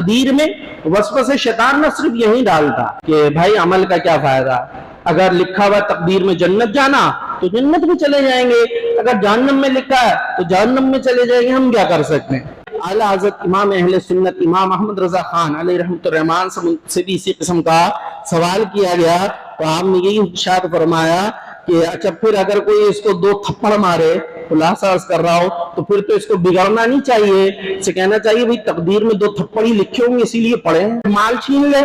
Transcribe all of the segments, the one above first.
تقدیر میں وسوسے شیطان نہ صرف یہی ڈالتا کہ بھائی عمل کا کیا فائدہ، اگر لکھا ہوا تقدیر میں جنت جانا تو جنت میں چلے جائیں گے، اگر جہنم میں لکھا ہے تو جہنم میں چلے جائیں گے، ہم کیا کر سکتے ہیں۔ اعلیٰ حضرت امام اہل سنت امام احمد رضا خان علیہ رحمۃ الرحمان سے بھی اسی قسم کا سوال کیا گیا تو آپ نے یہی ارشاد فرمایا کہ اچھا پھر اگر کوئی اس کو 2 تھپڑ مارے، خلاصہ عرض کر رہا ہو، تو پھر تو اس کو بگڑنا نہیں چاہیے، اسے کہنا چاہیے بھائی تقدیر میں 2 تھپڑ ہی لکھے ہوں گے اسی لیے پڑھے ہیں۔ مال چھین لے،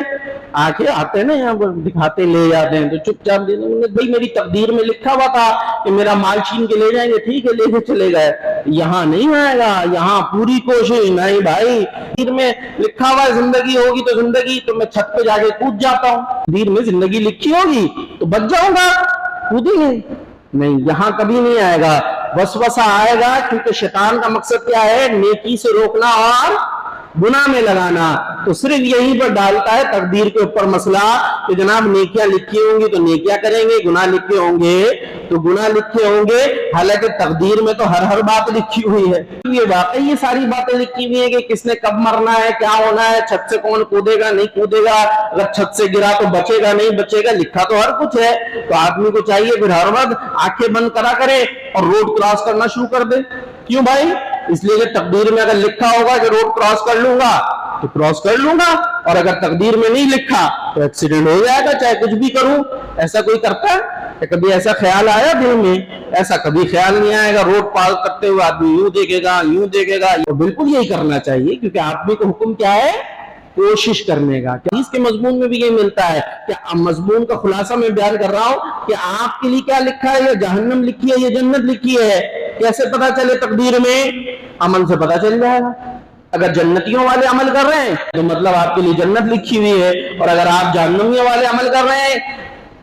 آنکھیں آتے نا یہاں پر دکھاتے لے جاتے ہیں تو چپ چاپ دے دیں، بھائی میری تقدیر میں لکھا ہوا تھا کہ میرا مال چھین کے لے جائیں گے، ٹھیک ہے لے کے چلے گئے، یہاں نہیں آئے گا، یہاں پوری کوشش نہیں بھائی۔ تقدیر میں لکھا ہوا زندگی ہوگی تو زندگی تو میں چھت پہ جا کے کود جاتا ہوں، تقدیر میں زندگی لکھی ہوگی تو بچ جاؤں گا، کودیں گے نہیں، یہاں کبھی نہیں آئے گا۔ وسوسہ آئے گا کیونکہ شیطان کا مقصد کیا ہے، نیکی سے روکنا اور گناہ میں لگانا، تو صرف یہی پر ڈالتا ہے تقدیر کے اوپر مسئلہ کہ جناب نیکیاں لکھی ہوں گی تو نیکیاں کریں گے، گناہ لکھے ہوں گے تو گناہ لکھے ہوں گے، حالانکہ تقدیر میں تو ہر بات لکھی ہوئی ہے۔ یہ واقعی یہ ساری باتیں لکھی ہوئی ہیں کہ کس نے کب مرنا ہے، کیا ہونا ہے، چھت سے کون کودے گا نہیں کودے گا، اگر چھت سے گرا تو بچے گا نہیں بچے گا، لکھا تو ہر کچھ ہے۔ تو آدمی کو چاہیے پھر ہر وقت آنکھیں بند کرا کرے اور روڈ کراس کرنا شروع کر دے۔ کیوں بھائی؟ اس لیے کہ تقدیر میں اگر لکھا ہوگا کہ روڈ کراس کر لوں گا تو کراس کر لوں گا، اور اگر تقدیر میں نہیں لکھا تو ایکسیڈنٹ ہو جائے گا چاہے کچھ بھی کروں۔ ایسا کوئی کرتا ہے؟ کبھی ایسا خیال آیا دل میں؟ ایسا کبھی خیال نہیں آئے گا۔ روڈ پار کرتے ہوئے آدمی یوں دیکھے گا یوں دیکھے گا، بالکل یہی کرنا چاہیے کیونکہ آدمی کو حکم کیا ہے، کوشش کرنے کا۔ اس کے مضمون میں بھی یہ ملتا ہے کہ مضمون کا خلاصہ میں بیان کر رہا ہوں کہ آپ کے لیے کیا لکھا ہے، یہ جہنم لکھی ہے یہ جنت لکھی ہے، کیسے پتا چلے؟ تقدیر میں عمل سے پتا چل جائے گا۔ اگر جنتیوں والے عمل کر رہے ہیں تو مطلب آپ کے لیے جنت لکھی ہوئی ہے، اور اگر آپ جہنمیوں والے عمل کر رہے ہیں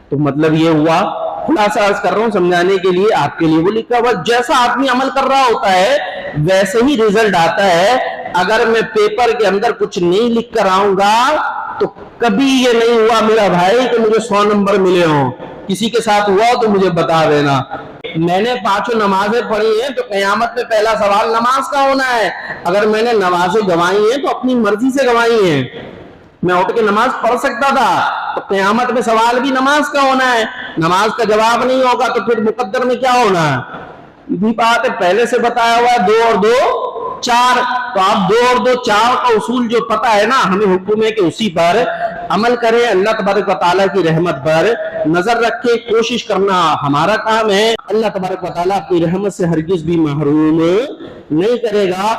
تو مطلب یہ ہوا، خلاصہ عرض کر رہا ہوں سمجھانے کے لیے، آپ کے لیے وہ لکھا ہوا۔ جیسا آدمی عمل کر رہا ہوتا ہے ویسے ہی رزلٹ آتا ہے۔ اگر میں پیپر کے اندر کچھ نہیں لکھ کر آؤں گا تو کبھی یہ نہیں ہوا میرا بھائی کہ مجھے 100 نمبر ملے ہوں، کسی کے ساتھ ہوا تو مجھے بتا دینا۔ میں نے 5 نمازیں پڑھی ہیں تو قیامت میں پہلا سوال نماز کا ہونا ہے۔ اگر میں نے نمازیں گنوائی ہیں تو اپنی مرضی سے گنوائی ہیں، میں اٹھ کے نماز پڑھ سکتا تھا، تو قیامت میں سوال بھی نماز کا ہونا ہے۔ نماز کا جواب نہیں ہوگا تو پھر مقدر میں کیا ہونا ہے؟ یہ بات ہے پہلے سے بتایا ہوا ہے 2 اور 2 4، تو آپ 2 اور 2 4 کا اصول جو پتا ہے نا، ہمیں حکم ہے کہ اسی پر عمل کریں۔ اللہ تبارک و تعالیٰ کی رحمت پر نظر رکھے، کوشش کرنا ہمارا کام ہے۔ اللہ تبارک و تعالیٰ اپنی رحمت سے ہرگز بھی محروم نہیں کرے گا۔